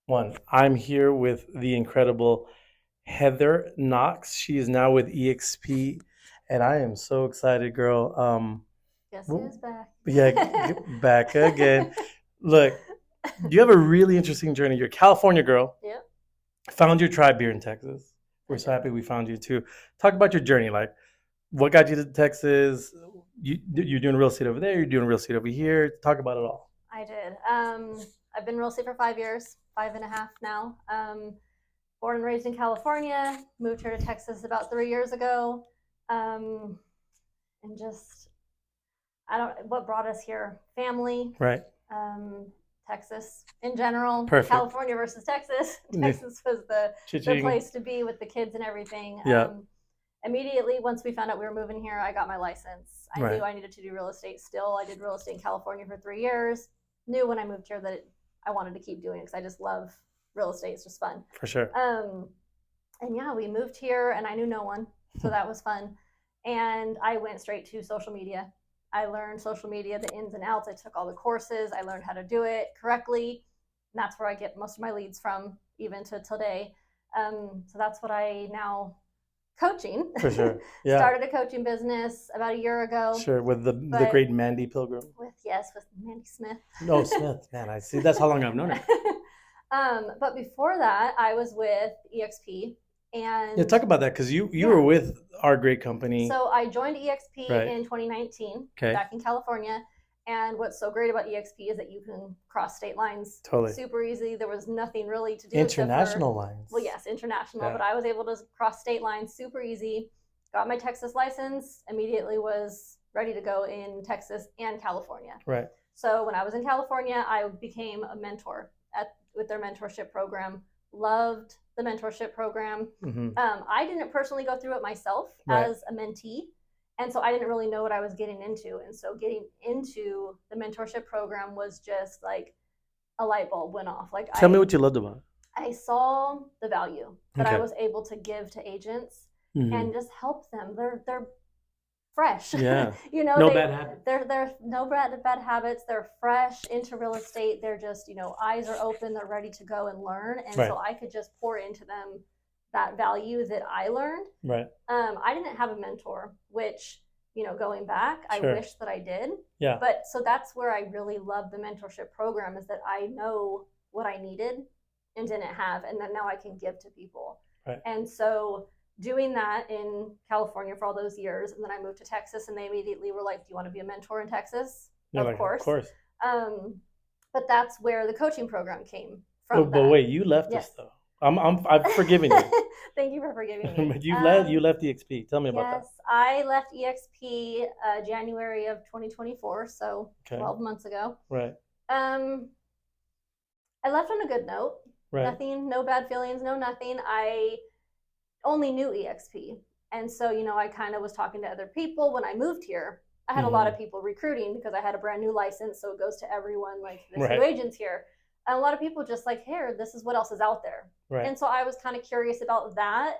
One, I'm here with the incredible Heather Knox. She is now with eXp, and I am so excited, girl. Guess w- who's back? yeah, back again. Look, you have a really interesting journey. You're a California girl. Yep, Found your tribe here in Texas. I We're so did. happy we found you too. Talk about your journey. Like, what got you to Texas? You're doing real estate over there. You're doing real estate over here. Talk about it all. I did. I've been real estate for 5 years, 5.5 now. Born and raised in California, moved here to Texas about 3 years ago. Um, and just, I don't, what brought us here? Family, Right. um, Texas in general, Perfect. California versus Texas. Yeah. Texas was the Cha-ching. place to be with the kids and everything. Yeah. Immediately, once we found out we were moving here, I got my license. I Right. knew I needed to do real estate still. I did real estate in California for 3 years. Knew when I moved here that I wanted to keep doing it because I just love real estate. It's just fun. For sure. And yeah, we moved here and I knew no one. So that was fun. And I went straight to social media. I learned social media, the ins and outs. I took all the courses. I learned how to do it correctly. And that's where I get most of my leads from, even to today. So that's what I now coaching. For sure. Yeah. Started a coaching business about a year ago. Sure. With the great Mandy Pilgrim. With Mandy Smith. No, Smith. Man, I see. That's how long I've known her. But before that, I was with eXp. And yeah, talk about that because you yeah. were with our great company. So I joined eXp Right. in 2019, Okay. back in California. And what's so great about eXp is that you can cross state lines Totally. super easy. There was nothing really to do. International lines. Well, yes, international, Yeah. but I was able to cross state lines super easy. Got my Texas license, immediately was ready to go in Texas and California. Right. So when I was in California, I became a mentor with their mentorship program. Loved the mentorship program. Mm-hmm. I didn't personally go through it myself Right. as a mentee. And so I didn't really know what I was getting into. And so getting into the mentorship program was just like a light bulb went off. Like, Tell me what you loved about it. I saw the value that I Okay. was able to give to agents Mm-hmm. and just help them. They're fresh. Yeah. You know, No bad habits. They're no bad habits. They're fresh into real estate. They're just, eyes are open. They're ready to go and learn. And Right. so I could just pour into them that value that I learned. Right. I didn't have a mentor, which, going back, I Sure. wish that I did. Yeah. But so that's where I really love the mentorship program, is that I know what I needed and didn't have, and then now I can give to people. Right. And so doing that in California for all those years, and then I moved to Texas, and they immediately were like, "Do you want to be a mentor in Texas?" You're Of like, course. Of course. But that's where the coaching program came from. Oh, but wait, you left Yes. us though. I've forgiven you. Thank you for forgiving me. But you left eXp. Tell me about that. Yes, I left eXp January of 2024, so Okay. 12 months ago. Right. I left on a good note. Right. Nothing, no bad feelings, no nothing. I only knew eXp. And so, I kind of was talking to other people when I moved here. I had a lot of people recruiting because I had a brand new license, so it goes to everyone, like, there's Right. new agents here. And a lot of people just like, here, this is what else is out there. Right. And so I was kind of curious about that.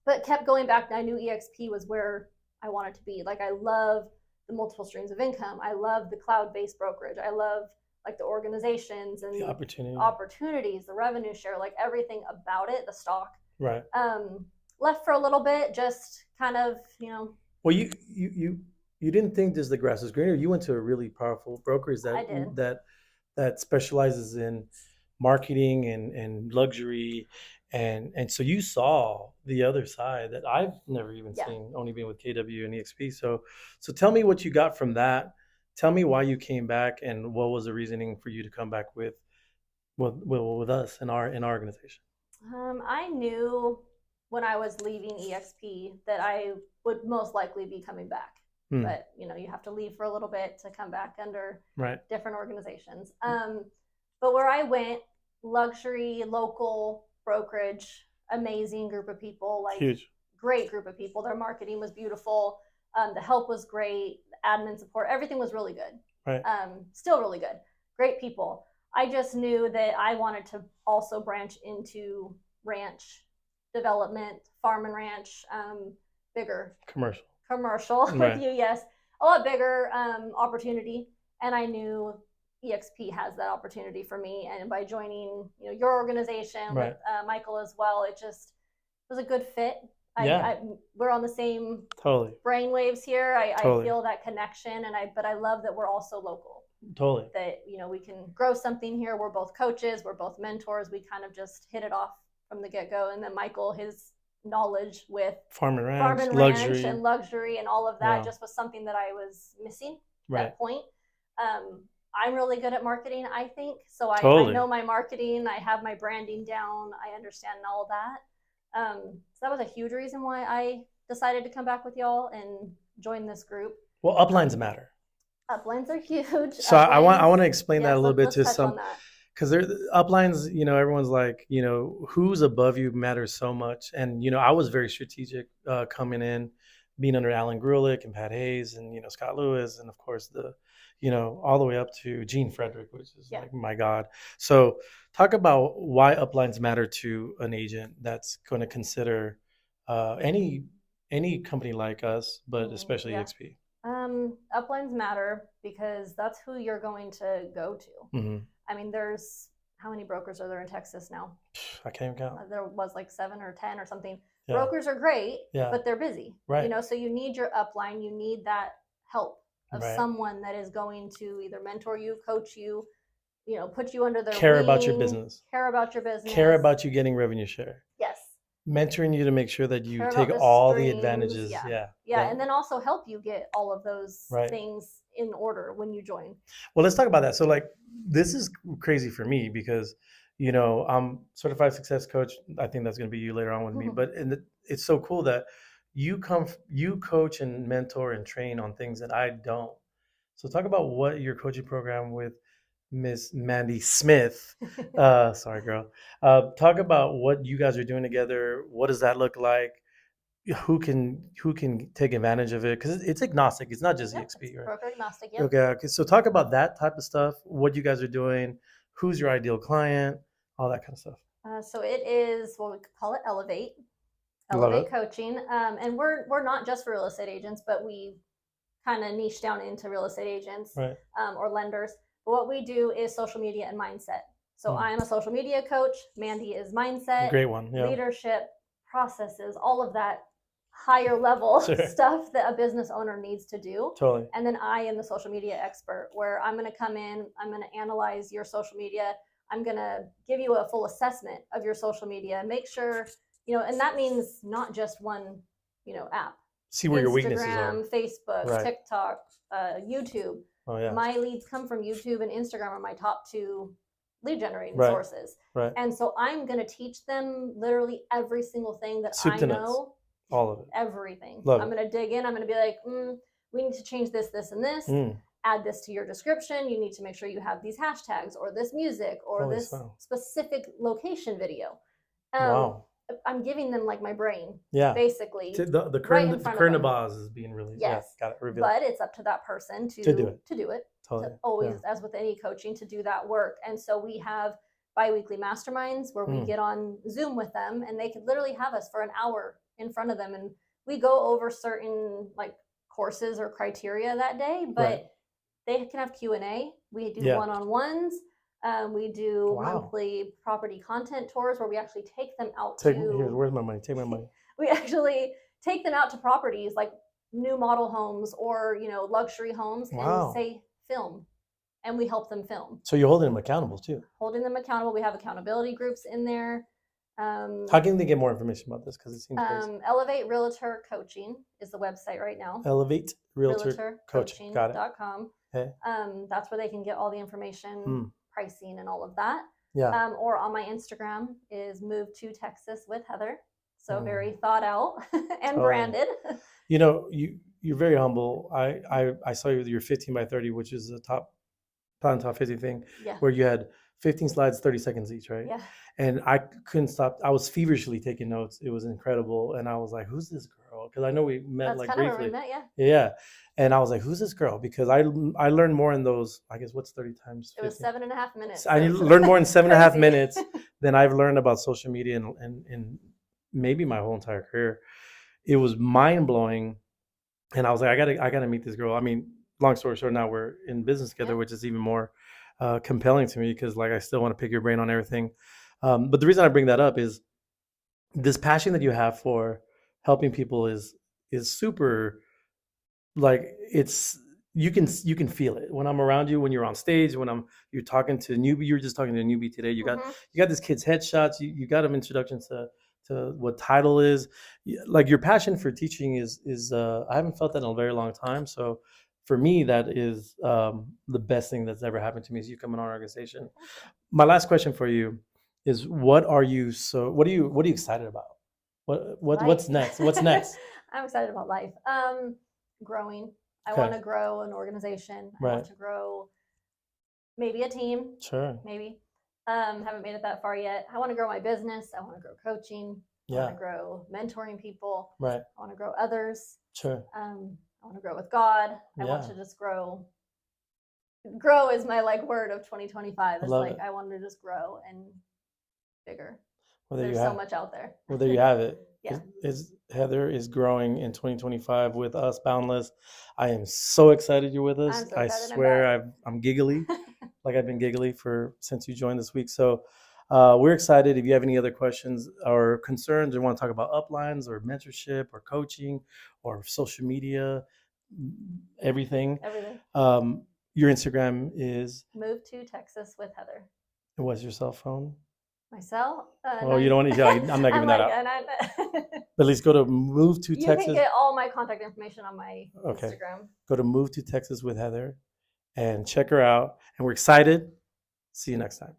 But kept going back. I knew eXp was where I wanted to be. Like, I love the multiple streams of income. I love the cloud-based brokerage. I love like the organizations and The opportunities, the revenue share, like everything about it, the stock. Right. Left for a little bit, just kind of, Well, you didn't think just the grass is greener. You went to a really powerful brokerage I did. that specializes in marketing and luxury, and so you saw the other side that I've never even Yeah. seen, only being with KW and EXP. So tell me what you got from that. Tell me why you came back and what was the reasoning for you to come back with us in our organization. I knew when I was leaving eXp that I would most likely be coming back. But you have to leave for a little bit to come back under Right. different organizations. But where I went, luxury, local brokerage, amazing group of people, like Huge. Great group of people. Their marketing was beautiful. The help was great. The admin support, everything was really good. Right. Still really good. Great people. I just knew that I wanted to also branch into ranch development, farm and ranch, bigger commercial Right. with you. Yes, a lot bigger opportunity. And I knew eXp has that opportunity for me, and by joining your organization with Right. Michael as well, it just was a good fit. Yeah. We're on the same Totally. brain waves here. I Totally. feel that connection, but I love that we're also local. Totally. That we can grow something here. We're both coaches. We're both mentors. We kind of just hit it off from the get go. And then Michael, his knowledge with Farm and farm ranch, and luxury. ranch and luxury and all of that just was something that I was missing at that point. I'm really good at marketing, I think. So I know my marketing. I have my branding down. I understand all that. So that was a huge reason why I decided to come back with y'all and join this group. Well, uplines matter. Uplines are huge. So uplines, I want to explain that a little bit to some, because they're uplines. Everyone's like, who's above you matters so much. And I was very strategic coming in, being under Alan Grulick and Pat Hayes and Scott Lewis, and of course all the way up to Gene Frederick, which is like my God. So talk about why uplines matter to an agent that's going to consider any company like us, but especially eXp. Uplines matter because that's who you're going to go to. Mm-hmm. I mean, there's how many brokers are there in Texas now? I can't even count. There was like 7 or 10 or something. Yeah. Brokers are great, but they're busy. Right. So you need your upline. You need that help of someone that is going to either mentor you, coach you, put you under their care wing, about your business. Care about your business. Care about you getting revenue share. Yes. Mentoring you to make sure that you take all the advantages. Yeah, and then also help you get all of those things in order when you join. Well, let's talk about that. So like, this is crazy for me because, I'm certified success coach. I think that's going to be you later on with me, but it's so cool that you coach and mentor and train on things that I don't. So talk about what your coaching program with Miss Mandy Smith. Sorry, girl. Talk about what you guys are doing together. What does that look like? Who can take advantage of it? Because it's agnostic. It's not just eXp, right? Broker agnostic. Yep. Okay. So talk about that type of stuff. What you guys are doing. Who's your ideal client? All that kind of stuff. So it is what we could call it Elevate coaching, and we're not just for real estate agents, but we kind of niche down into real estate agents or lenders. But what we do is social media and mindset. So I'm a social media coach. Mandy is mindset. Great one. Yeah. Leadership, processes, all of that higher level stuff that a business owner needs to do. Totally. And then I am the social media expert where I'm going to come in, I'm going to analyze your social media. I'm going to give you a full assessment of your social media, make sure, and that means not just one, app. See where your weaknesses are. Instagram, Facebook, TikTok, YouTube. Oh, yeah. My leads come from YouTube and Instagram are my top 2 lead generating sources. Right. And so I'm going to teach them literally every single thing that I know. All of it. Everything. I'm going to dig in. I'm going to be like, we need to change this, this, and this. Add this to your description. You need to make sure you have these hashtags or this music or this specific location video. Wow. I'm giving them like my brain. Yeah. Basically. The current of Oz is being released. Yes. Yeah, got it. Revealed. But it's up to that person to do it. Totally. Always, as with any coaching, to do that work. And so we have bi-weekly masterminds where we get on Zoom with them, and they could literally have us for an hour in front of them, and we go over certain like courses or criteria that day, but they can have Q&A. We do one-on-ones. We do monthly property content tours where we actually take them out where's my money? Take my money. We actually take them out to properties like new model homes or luxury homes and say film, and we help them film. So you're holding them accountable too. Holding them accountable. We have accountability groups in there. How can they get more information about this? Because it seems crazy. Elevate Realtor Coaching is the website right now. Elevate Realtor Coaching. Got it. .com. Okay. That's where they can get all the information, pricing, and all of that. Yeah. Or on my Instagram is Move to Texas with Heather. So very thought out and branded. You're very humble. I saw your 15 by 30, which is a top 50 thing, where you had 15 slides, 30 seconds each, right? Yeah. And I couldn't stop. I was feverishly taking notes. It was incredible. And I was like, who's this girl? Because I know we met briefly. Where we met, Yeah. And I was like, who's this girl? Because I learned more in those, I guess, what's 30 times 15? It was 7.5 minutes. I learned more in 7.5 minutes than I've learned about social media and maybe my whole entire career. It was mind blowing. And I was like, I gotta meet this girl. I mean, long story short, now we're in business together, which is even more compelling to me because like I still want to pick your brain on everything. But the reason I bring that up is this passion that you have for helping people is super, like it's, you can feel it when I'm around you, when you're on stage, when you're talking to newbie. You were just talking to a newbie today. Mm-hmm. You got this kid's headshots. You got him introduction to what title is. Like your passion for teaching is I haven't felt that in a very long time. So for me, that is the best thing that's ever happened to me is you coming on our organization. Thank you. My last question for you is what are you excited about? What's Life. next? What's next? I'm excited about life. Growing. I want Okay. to grow an organization. I Right. want to grow maybe a team. Sure. Maybe. Haven't made it that far yet. I want to grow my business. I want to grow coaching. I want Yeah. to grow mentoring people. Right. I want to grow others. Sure. I want to grow with God. I want Yeah. to just grow. Grow is my like word of 2025. I It's love like it. I want to just grow and bigger. Well, there you There's so have. much out there. Well, there you have it. Yeah. Is Heather is growing in 2025 with us, Boundless. I am so excited you're with us. I'm so I excited I'm swear back. I'm giggly, like I've been giggly since you joined this week. So we're excited. If you have any other questions or concerns, or want to talk about uplines or mentorship or coaching or social media, everything. Everything. Your Instagram is, Move to Texas with Heather. what's your cell phone? My cell? Oh, you don't want to, yeah, I'm not I'm giving that like, out. But at least go to Move to you Texas. can get all my contact information on my Okay. Instagram. Go to Move to Texas with Heather and check her out. And we're excited. See you next time.